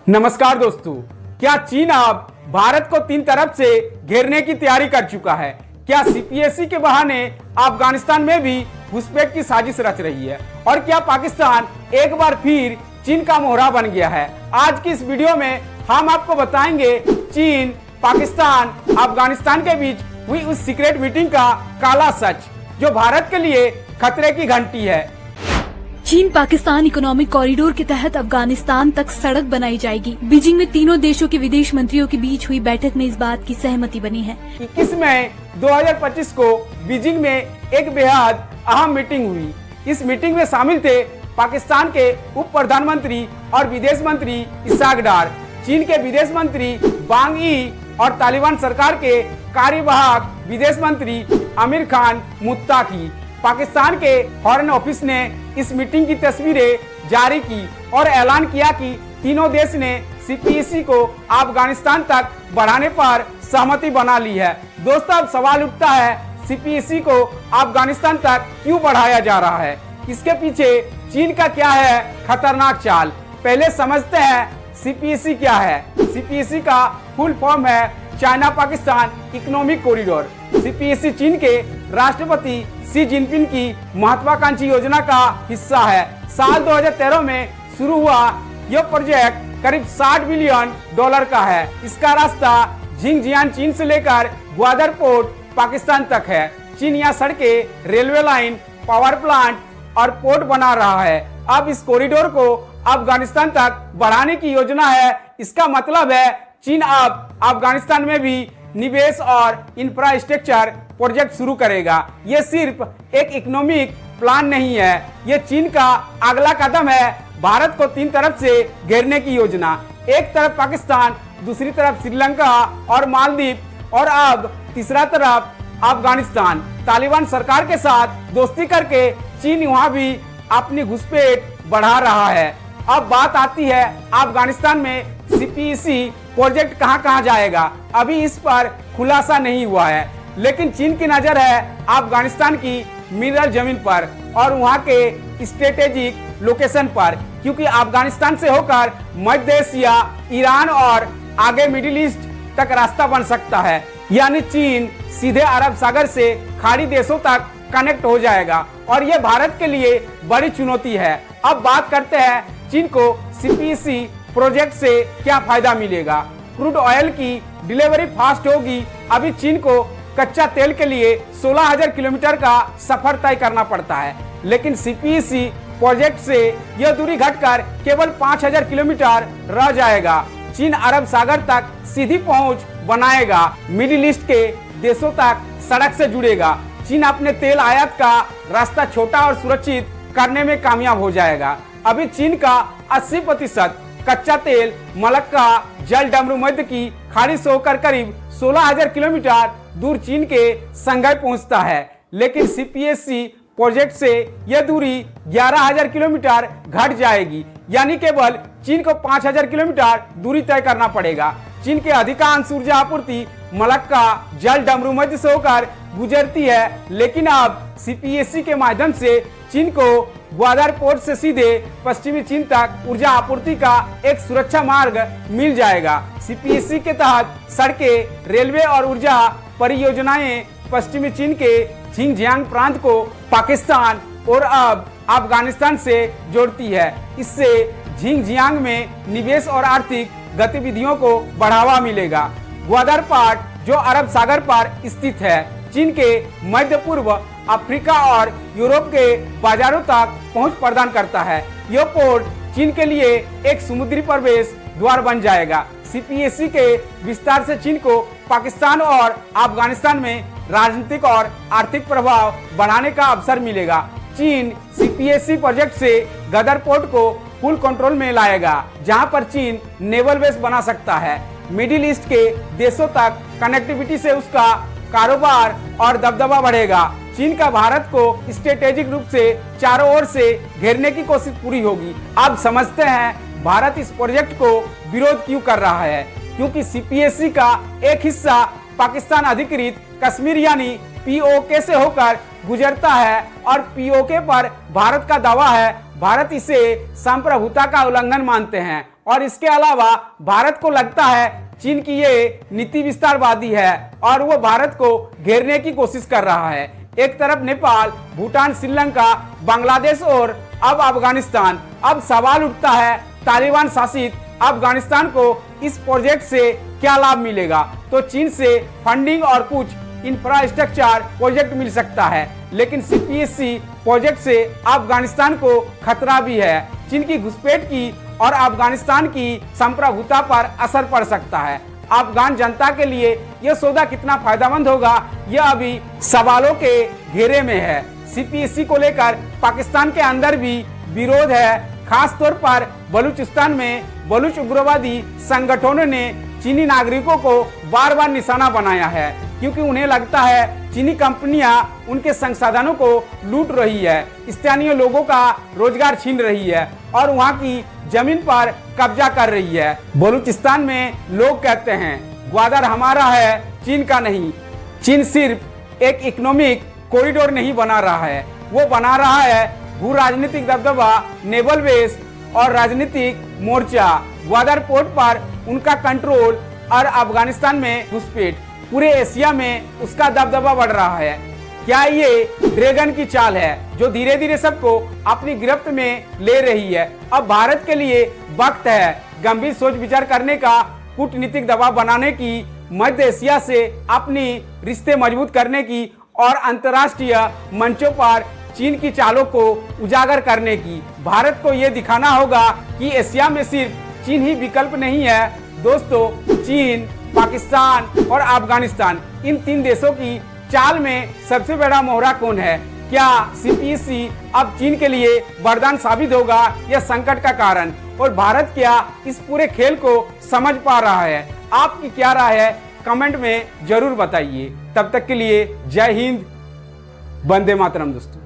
नमस्कार दोस्तों, क्या चीन अब भारत को तीन तरफ से घेरने की तैयारी कर चुका है? क्या सीपीएसी के बहाने अफगानिस्तान में भी घुसपैठ की साजिश रच रही है? और क्या पाकिस्तान एक बार फिर चीन का मोहरा बन गया है? आज की इस वीडियो में हम आपको बताएंगे चीन, पाकिस्तान, अफगानिस्तान के बीच हुई उस सीक्रेट मीटिंग का काला सच जो भारत के लिए खतरे की घंटी है। चीन पाकिस्तान इकोनॉमिक कॉरिडोर के तहत अफगानिस्तान तक सड़क बनाई जाएगी। बीजिंग में तीनों देशों के विदेश मंत्रियों के बीच हुई बैठक में इस बात की सहमति बनी है। 21 मई 2025 को बीजिंग में एक बेहद अहम मीटिंग हुई। इस मीटिंग में शामिल थे पाकिस्तान के उप प्रधानमंत्री और विदेश मंत्री इसाक डार, चीन के विदेश मंत्री वांग यी और तालिबान सरकार के कार्यवाहक विदेश मंत्री आमिर खान मुत्ताकी। पाकिस्तान के फॉरेन ऑफिस ने इस मीटिंग की तस्वीरें जारी की और ऐलान किया कि तीनों देश ने सीपीईसी को अफगानिस्तान तक बढ़ाने पर सहमति बना ली है। दोस्तों, अब सवाल उठता है, सीपीईसी को अफगानिस्तान तक क्यों बढ़ाया जा रहा है? इसके पीछे चीन का क्या है खतरनाक चाल? पहले समझते हैं सीपीईसी क्या है। सीपीईसी का फुल फॉर्म है China Pakistan economic corridor. CPEC चीन के राष्ट्रपति शी जिनपिंग की महत्वाकांक्षी योजना का हिस्सा है। साल 2013 में शुरू हुआ यह प्रोजेक्ट करीब $60 बिलियन का है। इसका रास्ता झिंगजियान चीन से लेकर ग्वादर पोर्ट पाकिस्तान तक है। चीन यहाँ सड़कें, रेलवे लाइन, पावर प्लांट और पोर्ट बना रहा है। अब इस कॉरिडोर को अफगानिस्तान तक बढ़ाने की योजना है। इसका मतलब है चीन अब अफगानिस्तान में भी निवेश और इंफ्रास्ट्रक्चर प्रोजेक्ट शुरू करेगा। ये सिर्फ एक इकोनॉमिक प्लान नहीं है, ये चीन का अगला कदम है भारत को तीन तरफ से घेरने की योजना। एक तरफ पाकिस्तान, दूसरी तरफ श्रीलंका और मालदीव और अब तीसरा तरफ अफगानिस्तान। तालिबान सरकार के साथ दोस्ती करके चीन वहां भी अपनी घुसपैठ बढ़ा रहा है। अब बात आती है अफगानिस्तान में सीपीईसी प्रोजेक्ट कहां जाएगा। अभी इस पर खुलासा नहीं हुआ है, लेकिन चीन की नजर है अफगानिस्तान की मिनरल जमीन पर और वहां के स्ट्रेटेजिक लोकेशन पर, क्योंकि अफगानिस्तान से होकर मध्य एशिया, ईरान और आगे मिडिल ईस्ट तक रास्ता बन सकता है। यानी चीन सीधे अरब सागर से खाड़ी देशों तक कनेक्ट हो जाएगा और ये भारत के लिए बड़ी चुनौती है। अब बात करते हैं चीन को सीपीईसी प्रोजेक्ट से क्या फायदा मिलेगा। क्रूड ऑयल की डिलीवरी फास्ट होगी। अभी चीन को कच्चा तेल के लिए 16,000 किलोमीटर का सफर तय करना पड़ता है, लेकिन सीपीईसी प्रोजेक्ट से यह दूरी घटकर केवल 5,000 किलोमीटर रह जाएगा। चीन अरब सागर तक सीधी पहुंच बनाएगा, मिडिल ईस्ट के देशों तक सड़क से जुड़ेगा। चीन अपने तेल आयात का रास्ता छोटा और सुरक्षित करने में कामयाब हो जाएगा। अभी चीन का 80% कच्चा तेल मलक्का जल डमरू मध्य की खाड़ी से होकर करीब 16,000 किलोमीटर दूर चीन के संघाई पहुंचता है, लेकिन सीपीएसी प्रोजेक्ट से यह दूरी 11,000 किलोमीटर घट जाएगी। यानी केवल चीन को 5,000 किलोमीटर दूरी तय करना पड़ेगा। चीन के अधिकांश ऊर्जा आपूर्ति मलक्का जल डमरू मध्य से होकर गुजरती है, लेकिन अब सीपीएसी के माध्यम से चीन को ग्वादर पोर्ट से सीधे पश्चिमी चीन तक ऊर्जा आपूर्ति का एक सुरक्षा मार्ग मिल जाएगा। सीपीएसी के तहत सड़कें, रेलवे और ऊर्जा परियोजनाएं पश्चिमी चीन के झिंगजियांग प्रांत को पाकिस्तान और अब अफगानिस्तान से जोड़ती है। इससे झिंगजियांग में निवेश और आर्थिक गतिविधियों को बढ़ावा मिलेगा। ग्वादर पोर्ट जो अरब सागर पर स्थित है, चीन के मध्य पूर्व, अफ्रीका और यूरोप के बाजारों तक पहुंच प्रदान करता है। यह पोर्ट चीन के लिए एक समुद्री प्रवेश द्वार बन जाएगा। सीपीएसी के विस्तार से चीन को पाकिस्तान और अफगानिस्तान में राजनीतिक और आर्थिक प्रभाव बढ़ाने का अवसर मिलेगा। चीन सीपीएसी प्रोजेक्ट से गदर पोर्ट को फुल कंट्रोल में लाएगा, जहां पर चीन नेवल बेस बना सकता है। मिडिल ईस्ट के देशों तक कनेक्टिविटी से उसका कारोबार और दबदबा बढ़ेगा। चीन का भारत को स्ट्रेटेजिक रूप से चारों ओर से घेरने की कोशिश पूरी होगी। अब समझते हैं भारत इस प्रोजेक्ट को विरोध क्यों कर रहा है। क्योंकि सीपीएसी का एक हिस्सा पाकिस्तान अधिकृत कश्मीर यानी पीओके से होकर गुजरता है और पीओके पर भारत का दावा है। भारत इसे संप्रभुता का उल्लंघन मानते हैं और इसके अलावा भारत को लगता है चीन की ये नीति विस्तारवादी है और वो भारत को घेरने की कोशिश कर रहा है। एक तरफ नेपाल, भूटान, श्रीलंका, बांग्लादेश और अब अफगानिस्तान। अब सवाल उठता है तालिबान शासित अफगानिस्तान को इस प्रोजेक्ट से क्या लाभ मिलेगा। तो चीन से फंडिंग और कुछ इंफ्रास्ट्रक्चर प्रोजेक्ट मिल सकता है, लेकिन CPSC प्रोजेक्ट से अफगानिस्तान को खतरा भी है। चीन की घुसपैठ की और अफगानिस्तान की संप्रभुता पर असर पड़ सकता है। अफगान जनता के लिए यह सौदा कितना फायदेमंद होगा, यह अभी सवालों के घेरे में है। CPSC को लेकर पाकिस्तान के अंदर भी विरोध है। खास तौर पर बलूचिस्तान में बलूच उग्रवादी संगठनों ने चीनी नागरिकों को बार बार निशाना बनाया है, क्योंकि उन्हें लगता है चीनी कंपनियां उनके संसाधनों को लूट रही है, स्थानीय लोगों का रोजगार छीन रही है और वहां की जमीन पर कब्जा कर रही है। बलूचिस्तान में लोग कहते हैं ग्वादर हमारा है, चीन का नहीं। चीन सिर्फ एक इकोनॉमिक कॉरिडोर नहीं बना रहा है, वो बना रहा है भू राजनीतिक दबदबा, नेवल बेस और राजनीतिक मोर्चा। ग्वादर पोर्ट पर उनका कंट्रोल और अफगानिस्तान में घुसपैठ, पूरे एशिया में उसका दबदबा बढ़ रहा है। क्या ये ड्रैगन की चाल है जो धीरे धीरे सबको अपनी गिरफ्त में ले रही है? अब भारत के लिए वक्त है गंभीर सोच विचार करने का, कूटनीतिक दबाव बनाने की, मध्य एशिया से अपनी रिश्ते मजबूत करने की और अंतर्राष्ट्रीय मंचों पर चीन की चालों को उजागर करने की। भारत को ये दिखाना होगा कि एशिया में सिर्फ चीन ही विकल्प नहीं है। दोस्तों, चीन, पाकिस्तान और अफगानिस्तान, इन 3 देशों की चाल में सबसे बड़ा मोहरा कौन है? क्या CPSC अब चीन के लिए वरदान साबित होगा या संकट का कारण? और भारत क्या इस पूरे खेल को समझ पा रहा है? आपकी क्या राय है? कमेंट में जरूर बताइए। तब तक के लिए जय हिंद, वंदे मातरम दोस्तों।